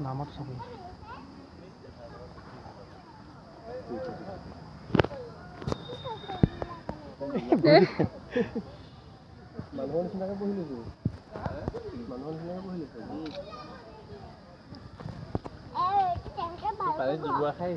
নামত চাবি মানুহৰ নিচিনাকে বহি লৈছো মানুহৰ নিচিনাকে বহি লৈছো পাৰে জুবুৱা খাই